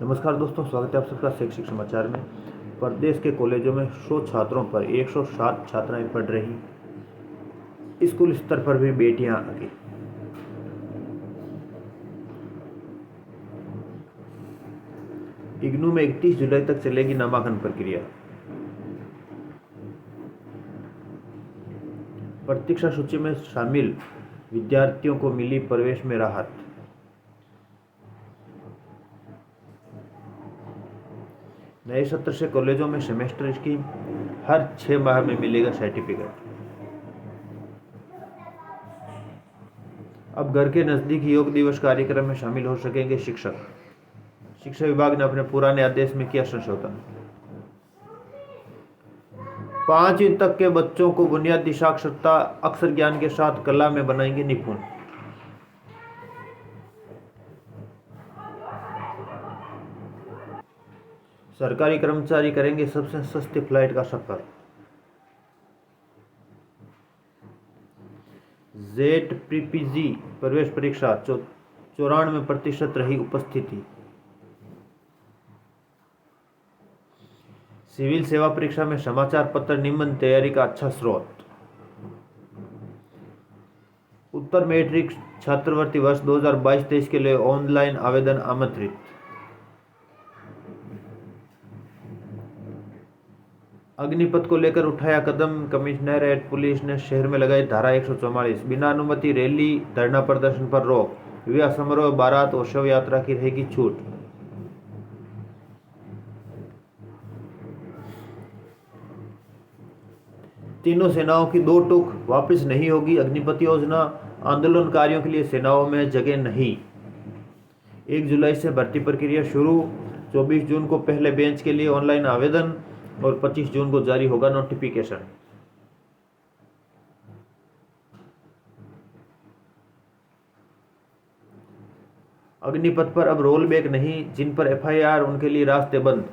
नमस्कार दोस्तों, स्वागत है आप सबका शैक्षिक समाचार में। प्रदेश के कॉलेजों में 100 छात्रों पर 107 छात्राएं पढ़ रही। स्कूल स्तर पर भी बेटियां आगे। इग्नू में 31 जुलाई तक चलेगी नामांकन प्रक्रिया। प्रतीक्षा सूची में शामिल विद्यार्थियों को मिली प्रवेश में राहत। नए सत्र से कॉलेजों में सेमेस्टर स्कीम, हर 6 माह में मिलेगा सर्टिफिकेट। अब घर के नजदीक योग दिवस कार्यक्रम में शामिल हो सकेंगे शिक्षक। शिक्षा विभाग ने अपने पुराने आदेश में किया संशोधन। 5वीं तक के बच्चों को बुनियादी साक्षरता अक्षर ज्ञान के साथ कला में बनाएंगे निपुण। सरकारी कर्मचारी करेंगे सबसे सस्ते फ्लाइट का सफर। जेट पीपीजी प्रवेश परीक्षा 94% रही उपस्थिति। सिविल सेवा परीक्षा में समाचार पत्र निबंध तैयारी का अच्छा स्रोत। उत्तर मैट्रिक छात्रवृत्ति वर्ष 2022-23 के लिए ऑनलाइन आवेदन आमंत्रित। अग्निपथ को लेकर उठाया कदम, कमिश्नरेट पुलिस ने शहर में लगाई धारा 144। बिना अनुमति रैली धरना प्रदर्शन पर रोक। विवाह समारोह, बारात और शव यात्रा की रहेगी छूट। तीनों सेनाओं की 2 टूक वापस नहीं होगी। अग्निपथ योजना, आंदोलनकारियों के लिए सेनाओं में जगह नहीं। 1 जुलाई से भर्ती प्रक्रिया शुरू। 24 जून को पहले बेंच के लिए ऑनलाइन आवेदन और 25 जून को जारी होगा नोटिफिकेशन। अग्निपथ पर अब रोल बैक नहीं, जिन पर एफआईआर उनके लिए रास्ते बंद।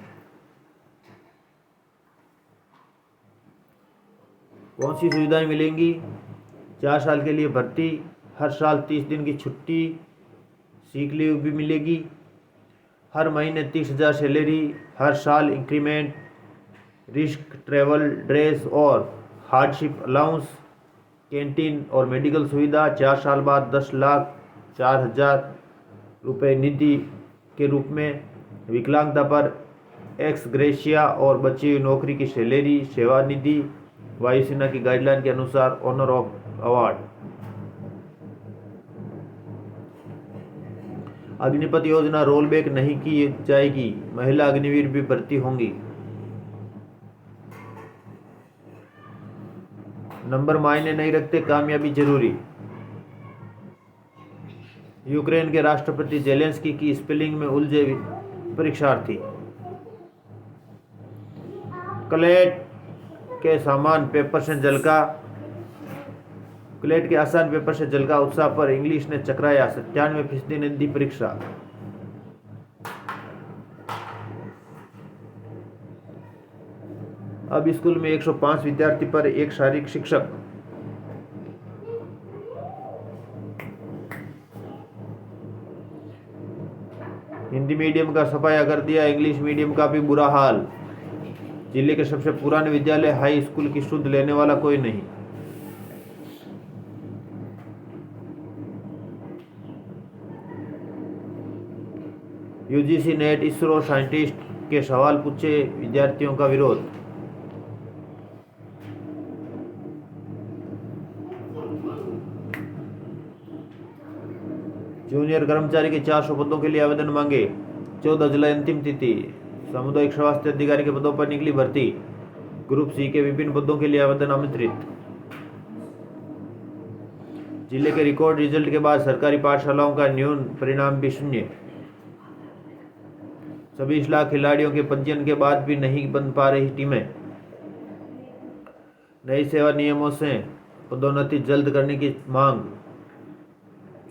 कौन सी सुविधाएं मिलेंगी? 4 साल के लिए भर्ती, हर साल 30 दिन की छुट्टी, सीक लीव भी मिलेगी, हर महीने 30,000 सैलरी, हर साल इंक्रीमेंट, रिस्क ट्रैवल ड्रेस और हार्डशिप अलाउंस, कैंटीन और मेडिकल सुविधा। 4 साल बाद 10,04,000 रुपये निधि के रूप में। विकलांगता पर एक्स ग्रेशिया और बची हुई नौकरी की सैलरी। सेवा निधि वायुसेना की गाइडलाइन के अनुसार ऑनर ऑफ अवार्ड। अग्निपथ योजना रोल बैक नहीं की जाएगी, महिला अग्निवीर भी भर्ती होंगी। नंबर मायने नहीं रखते, कामयाबी जरूरी। यूक्रेन के राष्ट्रपति जेलेंस्की की स्पेलिंग में उलझे परीक्षार्थी। क्लेट के आसान पेपर से जलका उत्साह पर इंग्लिश ने चकराया 97% हिंदी परीक्षा। अब स्कूल में 105 विद्यार्थी पर एक शारीरिक शिक्षक। हिंदी मीडियम का सफाया कर दिया, इंग्लिश मीडियम का भी बुरा हाल। जिले के सबसे पुराने विद्यालय हाई स्कूल की सुध लेने वाला कोई नहीं। यूजीसी नेट इसरो साइंटिस्ट के सवाल पूछे, विद्यार्थियों का विरोध। जूनियर कर्मचारी के 400 पदों के लिए आवेदन मांगे। 14 जुलाई अंतिम तिथि। सामुदायिक स्वास्थ्य अधिकारी के पदों पर निकली भर्ती। ग्रुप सी के विभिन्न पदों के लिए आवेदन आमंत्रित। जिले के रिकॉर्ड रिजल्ट के बाद सरकारी पाठशालाओं का न्यून परिणाम भी शून्य। 26 लाख खिलाड़ियों के पंजीयन के बाद भी नहीं बन पा रही टीमें। नई सेवा नियमों से पदोन्नति जल्द करने की मांग।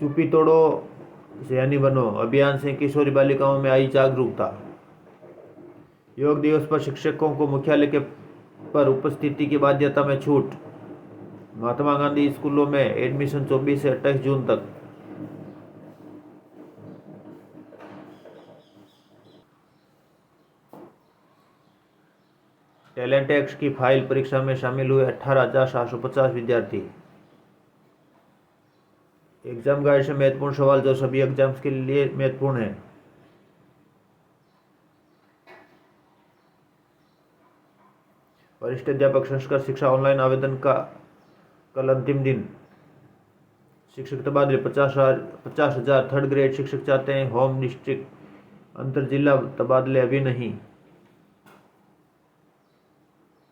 चुप्पी तोड़ो सयानी बनो अभियान से किशोरी बालिकाओं में आई जागरूकता। योग दिवस पर शिक्षकों को मुख्यालय के पर उपस्थिति की बाध्यता में छूट। महात्मा गांधी स्कूलों में एडमिशन 24 से 28 जून तक। टैलेंट एक्स की फाइल परीक्षा में शामिल हुए 18,750 विद्यार्थी। एग्जाम गाइड से महत्वपूर्ण सवाल जो सभी एग्जाम्स के लिए महत्वपूर्ण है। वरिष्ठ अध्यापक संस्कृत शिक्षा ऑनलाइन आवेदन का कल अंतिम दिन। शिक्षक तबादले 50,000 थर्ड ग्रेड शिक्षक चाहते हैं होम डिस्ट्रिक्ट, अंतर जिला तबादले अभी नहीं।